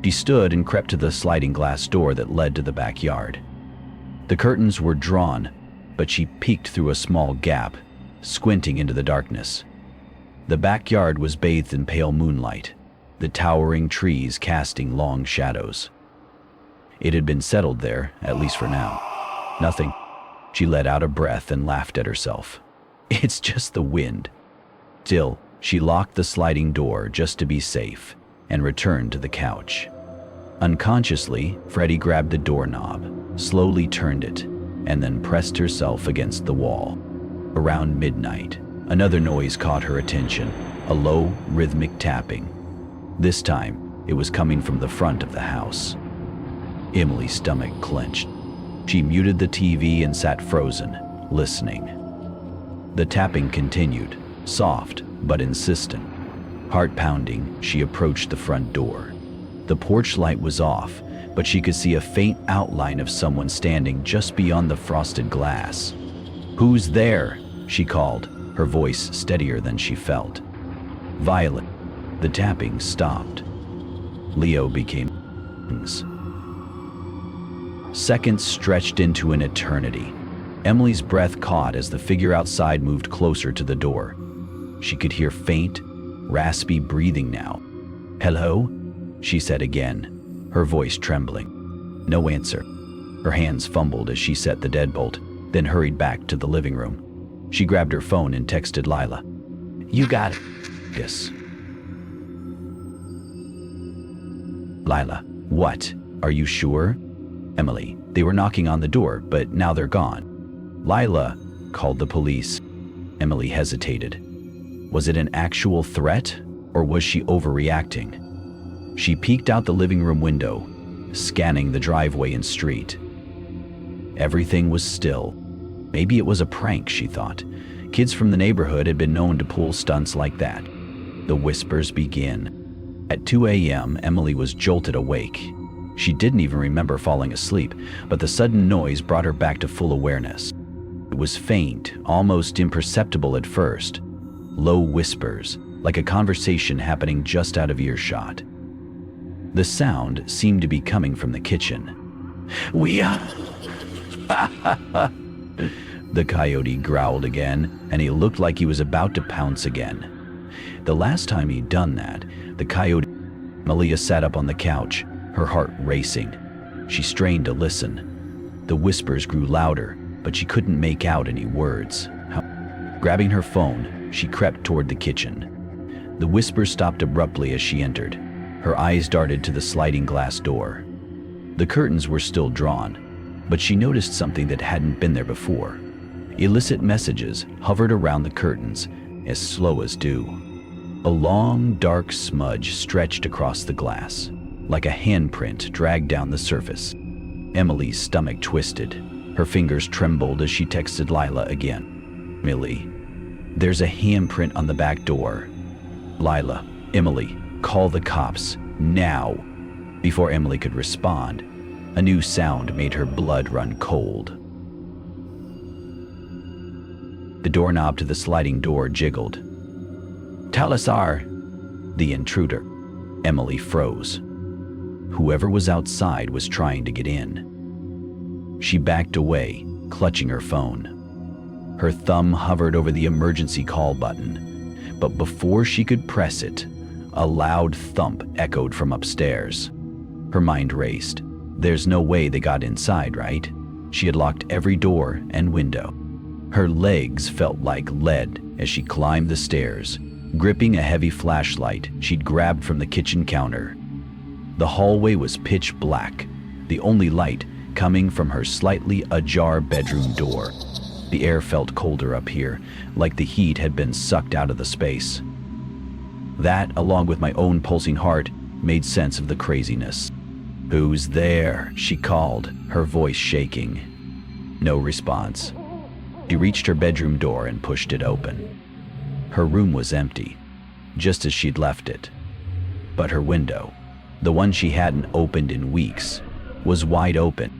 She stood and crept to the sliding glass door that led to the backyard. The curtains were drawn, but she peeked through a small gap, squinting into the darkness. The backyard was bathed in pale moonlight, the towering trees casting long shadows. It had been settled there, at least for now. Nothing. She let out a breath and laughed at herself. It's just the wind. Still, she locked the sliding door just to be safe and returned to the couch. Unconsciously, Freddie grabbed the doorknob, slowly turned it, and then pressed herself against the wall. Around midnight, another noise caught her attention, a low, rhythmic tapping. This time, it was coming from the front of the house. Emily's stomach clenched. She muted the TV and sat frozen, listening. The tapping continued, soft but insistent. Heart pounding, she approached the front door. The porch light was off, but she could see a faint outline of someone standing just beyond the frosted glass. "Who's there?" she called, her voice steadier than she felt. "Violet." The tapping stopped. Leo became Seconds stretched into an eternity. Emily's breath caught as the figure outside moved closer to the door. She could hear faint, raspy breathing now. "Hello?" she said again, her voice trembling. No answer. Her hands fumbled as she set the deadbolt, then hurried back to the living room. She grabbed her phone and texted Lila. "You got it." "Yes." Lila, "What? Are you sure?" "Emily, they were knocking on the door, but now they're gone." Lila called the police. Emily hesitated. Was it an actual threat, or was she overreacting? She peeked out the living room window, scanning the driveway and street. Everything was still. Maybe it was a prank, she thought. Kids from the neighborhood had been known to pull stunts like that. The whispers begin. At 2 a.m., Emily was jolted awake. She didn't even remember falling asleep, but the sudden noise brought her back to full awareness. It was faint, almost imperceptible at first. Low whispers, like a conversation happening just out of earshot. The sound seemed to be coming from the kitchen. "We are..." The coyote growled again, and he looked like he was about to pounce again. The last time he'd done that, the coyote... Malia sat up on the couch, her heart racing. She strained to listen. The whispers grew louder, but she couldn't make out any words. Grabbing her phone, she crept toward the kitchen. The whispers stopped abruptly as she entered. Her eyes darted to the sliding glass door. The curtains were still drawn, but she noticed something that hadn't been there before. Illicit messages hovered around the curtains, as slow as dew. A long, dark smudge stretched across the glass, like a handprint dragged down the surface. Emily's stomach twisted. Her fingers trembled as she texted Lila again. "Millie, there's a handprint on the back door." "Lila, Emily, call the cops, now." Before Emily could respond, a new sound made her blood run cold. The doorknob to the sliding door jiggled. "Talasar!" The intruder. Emily froze. Whoever was outside was trying to get in. She backed away, clutching her phone. Her thumb hovered over the emergency call button, but before she could press it, a loud thump echoed from upstairs. Her mind raced. There's no way they got inside, right? She had locked every door and window. Her legs felt like lead as she climbed the stairs, gripping a heavy flashlight she'd grabbed from the kitchen counter. The hallway was pitch black, the only light coming from her slightly ajar bedroom door. The air felt colder up here, like the heat had been sucked out of the space. That, along with my own pulsing heart, made sense of the craziness. "Who's there?" she called, her voice shaking. No response. She reached her bedroom door and pushed it open. Her room was empty, just as she'd left it. But her window, the one she hadn't opened in weeks, was wide open.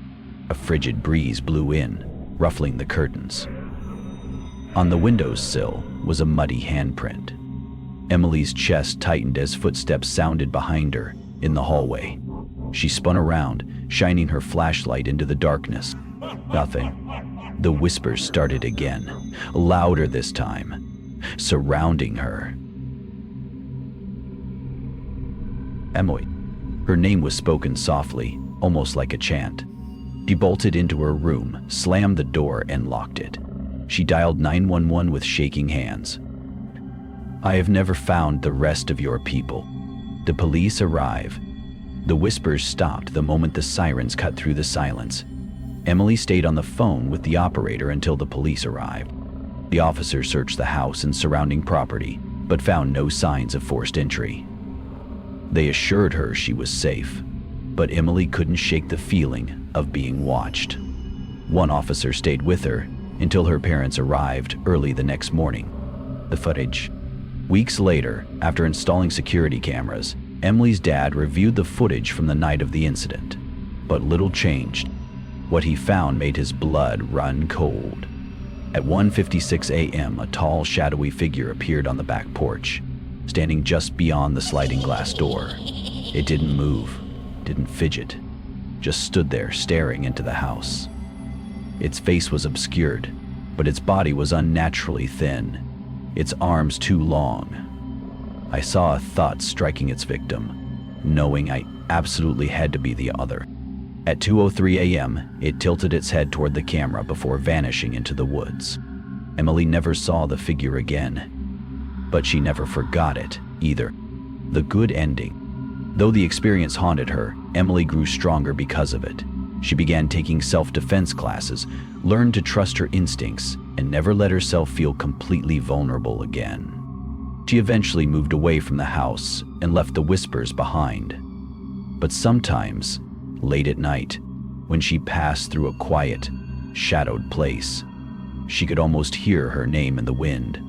A frigid breeze blew in, ruffling the curtains. On the windowsill was a muddy handprint. Emily's chest tightened as footsteps sounded behind her in the hallway. She spun around, shining her flashlight into the darkness. Nothing. The whispers started again, louder this time, surrounding her. "Emily." Her name was spoken softly, almost like a chant. She bolted into her room, slammed the door, and locked it. She dialed 911 with shaking hands. "I have never found the rest of your people." The police arrive. The whispers stopped the moment the sirens cut through the silence. Emily stayed on the phone with the operator until the police arrived. The officers searched the house and surrounding property, but found no signs of forced entry. They assured her she was safe, but Emily couldn't shake the feeling of being watched. One officer stayed with her until her parents arrived early the next morning. The footage. Weeks later, after installing security cameras, Emily's dad reviewed the footage from the night of the incident. But little changed. What he found made his blood run cold. At 1:56 a.m., a tall, shadowy figure appeared on the back porch, standing just beyond the sliding glass door. It didn't move, didn't fidget, just stood there staring into the house. Its face was obscured, but its body was unnaturally thin, its arms too long. I saw a thought striking its victim, knowing I absolutely had to be the other. At 2:03 a.m., it tilted its head toward the camera before vanishing into the woods. Emily never saw the figure again, but she never forgot it either. The good ending. Though the experience haunted her, Emily grew stronger because of it. She began taking self-defense classes, learned to trust her instincts, and never let herself feel completely vulnerable again. She eventually moved away from the house and left the whispers behind. But sometimes, late at night, when she passed through a quiet, shadowed place, she could almost hear her name in the wind,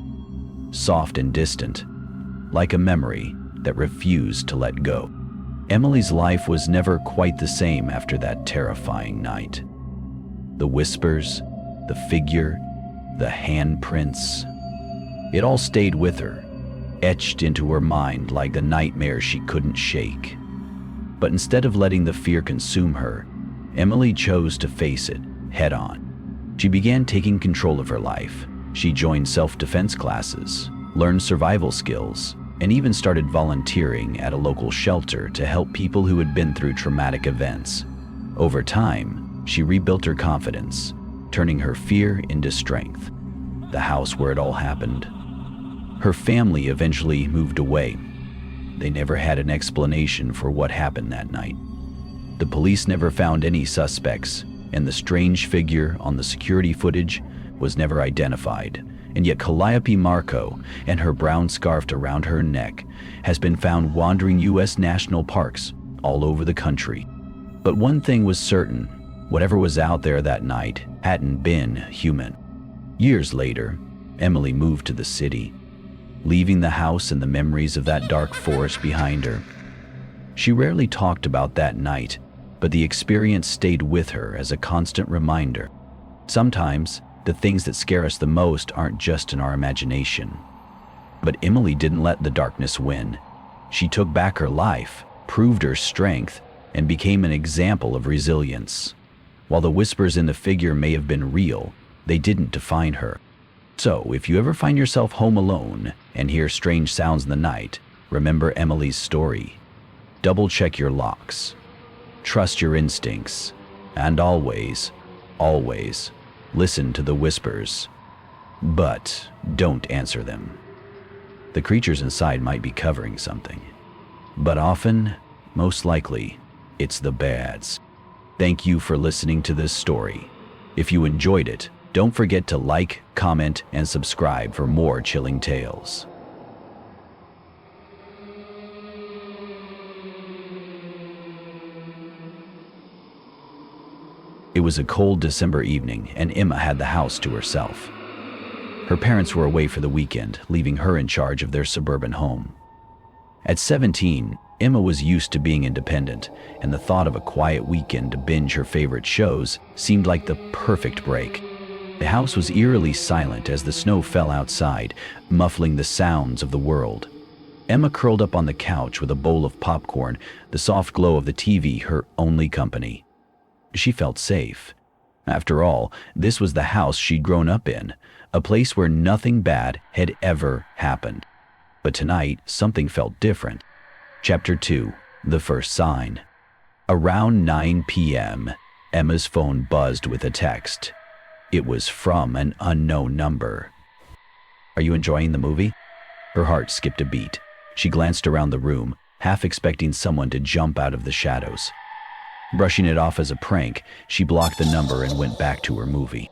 soft and distant, like a memory that refused to let go. Emily's life was never quite the same after that terrifying night. The whispers, the figure, the handprints, it all stayed with her, etched into her mind like a nightmare she couldn't shake. But instead of letting the fear consume her, Emily chose to face it head on. She began taking control of her life. She joined self-defense classes, learned survival skills, and even started volunteering at a local shelter to help people who had been through traumatic events. Over time, she rebuilt her confidence, turning her fear into strength. The house where it all happened. Her family eventually moved away. They never had an explanation for what happened that night. The police never found any suspects, and the strange figure on the security footage was never identified. And yet Calliope Marco and her brown scarf around her neck has been found wandering U.S. national parks all over the country. But one thing was certain, whatever was out there that night hadn't been human. Years later, Emily moved to the city, leaving the house and the memories of that dark forest behind her. She rarely talked about that night, but the experience stayed with her as a constant reminder. Sometimes, the things that scare us the most aren't just in our imagination. But Emily didn't let the darkness win. She took back her life, proved her strength, and became an example of resilience. While the whispers in the figure may have been real, they didn't define her. So, if you ever find yourself home alone and hear strange sounds in the night, remember Emily's story. Double-check your locks. Trust your instincts. And always, always, listen to the whispers. But don't answer them. The creatures inside might be covering something. But often, most likely, it's the bads. Thank you for listening to this story. If you enjoyed it, don't forget to like, comment, and subscribe for more chilling tales. It was a cold December evening, and Emma had the house to herself. Her parents were away for the weekend, leaving her in charge of their suburban home. At 17, Emma was used to being independent, and the thought of a quiet weekend to binge her favorite shows seemed like the perfect break. The house was eerily silent as the snow fell outside, muffling the sounds of the world. Emma curled up on the couch with a bowl of popcorn, the soft glow of the TV her only company. She felt safe. After all, this was the house she'd grown up in, a place where nothing bad had ever happened. But tonight, something felt different. Chapter 2, The First Sign. Around 9 p.m., Emma's phone buzzed with a text. It was from an unknown number. "Are you enjoying the movie?" Her heart skipped a beat. She glanced around the room, half expecting someone to jump out of the shadows. Brushing it off as a prank, she blocked the number and went back to her movie.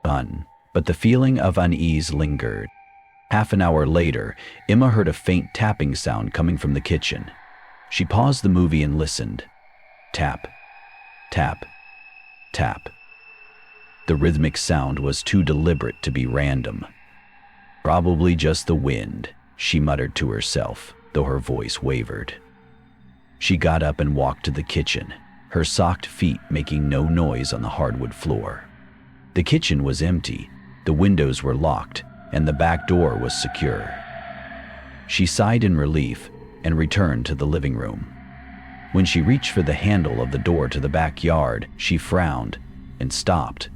But the feeling of unease lingered. Half an hour later, Emma heard a faint tapping sound coming from the kitchen. She paused the movie and listened. Tap, tap, tap. The rhythmic sound was too deliberate to be random. "Probably just the wind," she muttered to herself, though her voice wavered. She got up and walked to the kitchen, her socked feet making no noise on the hardwood floor. The kitchen was empty, the windows were locked, and the back door was secure. She sighed in relief and returned to the living room. When she reached for the handle of the door to the backyard, she frowned and stopped.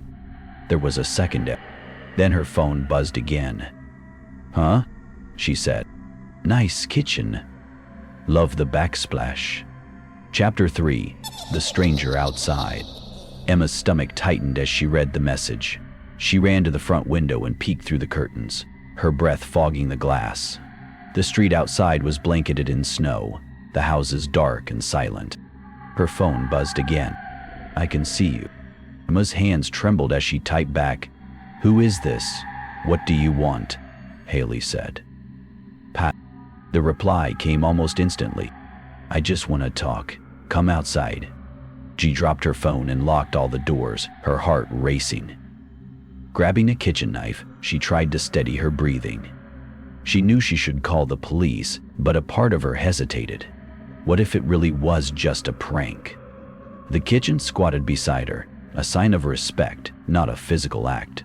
There was a second. Then her phone buzzed again. "Huh?" she said. "Nice kitchen. Love the backsplash." Chapter 3. The Stranger Outside. Emma's stomach tightened as she read the message. She ran to the front window and peeked through the curtains, her breath fogging the glass. The street outside was blanketed in snow, the houses dark and silent. Her phone buzzed again. "I can see you." Emma's hands trembled as she typed back, "Who is this? What do you want?" Haley said. "Pat." The reply came almost instantly. "I just want to talk. Come outside." She dropped her phone and locked all the doors, her heart racing. Grabbing a kitchen knife, she tried to steady her breathing. She knew she should call the police, but a part of her hesitated. What if it really was just a prank? The kitchen squatted beside her, a sign of respect, not a physical act.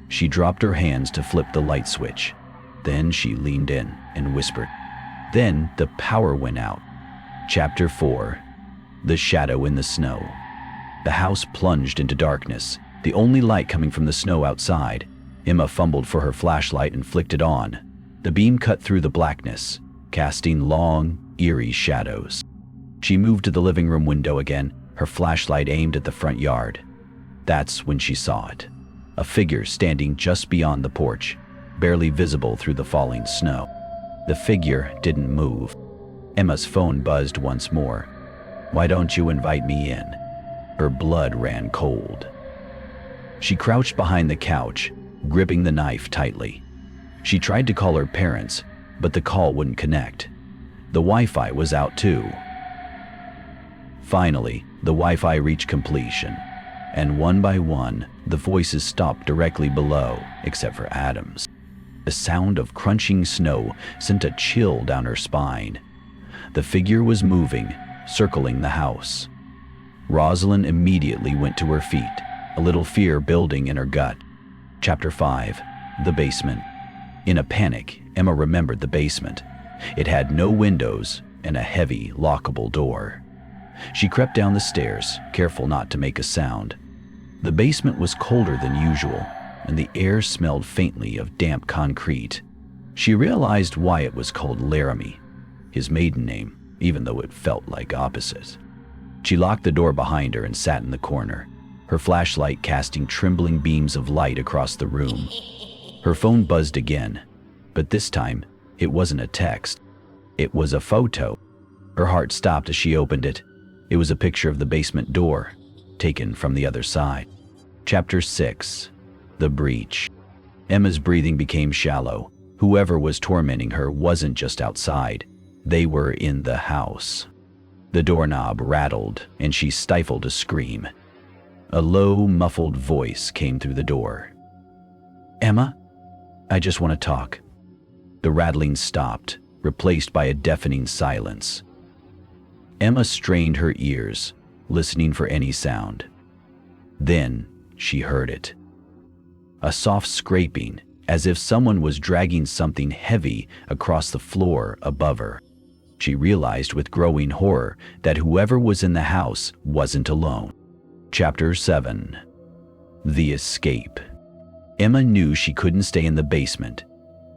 She dropped her hands to flip the light switch. Then she leaned in and whispered. Then the power went out. Chapter 4. The Shadow in the Snow. The house plunged into darkness, the only light coming from the snow outside. Emma fumbled for her flashlight and flicked it on. The beam cut through the blackness, casting long, eerie shadows. She moved to the living room window again, her flashlight aimed at the front yard. That's when she saw it. A figure standing just beyond the porch, barely visible through the falling snow. The figure didn't move. Emma's phone buzzed once more. "Why don't you invite me in?" Her blood ran cold. She crouched behind the couch, gripping the knife tightly. She tried to call her parents, but the call wouldn't connect. The Wi-Fi was out too. Finally, the Wi-Fi reached completion, and one by one, the voices stopped directly below, except for Adam's. The sound of crunching snow sent a chill down her spine. The figure was moving, circling the house. Rosalind immediately went to her feet, a little fear building in her gut. Chapter 5. The Basement. In a panic, Emma remembered the basement. It had no windows and a heavy, lockable door. She crept down the stairs, careful not to make a sound. The basement was colder than usual, and the air smelled faintly of damp concrete. She realized why it was called Laramie, his maiden name, even though it felt like opposite. She locked the door behind her and sat in the corner, her flashlight casting trembling beams of light across the room. Her phone buzzed again, but this time, it wasn't a text. It was a photo. Her heart stopped as she opened it. It was a picture of the basement door, taken from the other side. Chapter 6. The Breach. Emma's breathing became shallow. Whoever was tormenting her wasn't just outside. They were in the house. The doorknob rattled, and she stifled a scream. A low, muffled voice came through the door. "Emma? I just want to talk." The rattling stopped, replaced by a deafening silence. Emma strained her ears, listening for any sound. Then she heard it. A soft scraping, as if someone was dragging something heavy across the floor above her. She realized with growing horror that whoever was in the house wasn't alone. Chapter 7. The Escape. Emma knew she couldn't stay in the basement.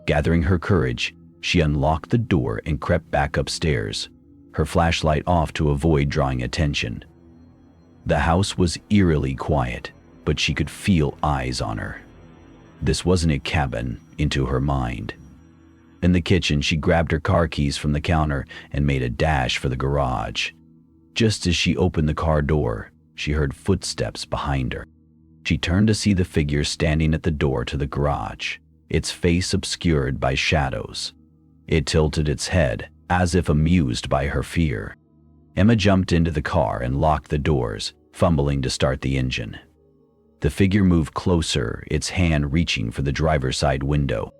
Gathering her courage, she unlocked the door and crept back upstairs. her flashlight off to avoid drawing attention. The house was eerily quiet, but she could feel eyes on her. This wasn't a cabin, into her mind. In the kitchen, she grabbed her car keys from the counter and made a dash for the garage. Just as she opened the car door, she heard footsteps behind her. She turned to see the figure standing at the door to the garage, its face obscured by shadows. It tilted its head, as if amused by her fear. Emma jumped into the car and locked the doors, fumbling to start the engine. The figure moved closer, its hand reaching for the driver's side window.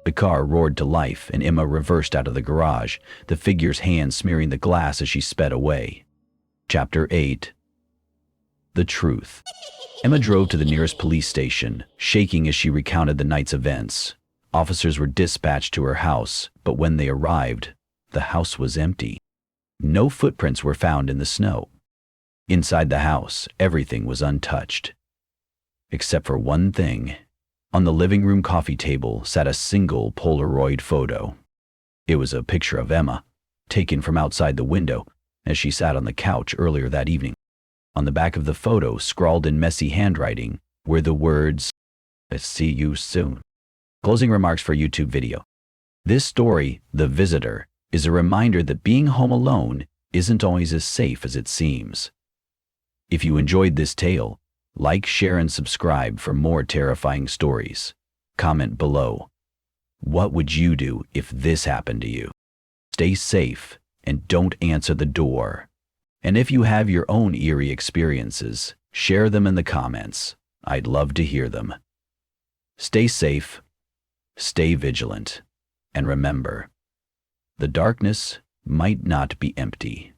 The car roared to life, and Emma reversed out of the garage, the figure's hand smearing the glass as she sped away. Chapter 8. The Truth. Emma drove to the nearest police station, shaking as she recounted the night's events. Officers were dispatched to her house, but when they arrived, the house was empty. No footprints were found in the snow. Inside the house, everything was untouched. Except for one thing. On the living room coffee table sat a single Polaroid photo. It was a picture of Emma, taken from outside the window as she sat on the couch earlier that evening. On the back of the photo, scrawled in messy handwriting, were the words, "See you soon." Closing remarks for YouTube video. This story, The Visitor, is a reminder that being home alone isn't always as safe as it seems. If you enjoyed this tale, like, share, and subscribe for more terrifying stories. Comment below. What would you do if this happened to you? Stay safe and don't answer the door. And if you have your own eerie experiences, share them in the comments. I'd love to hear them. Stay safe, stay vigilant, and remember, the darkness might not be empty.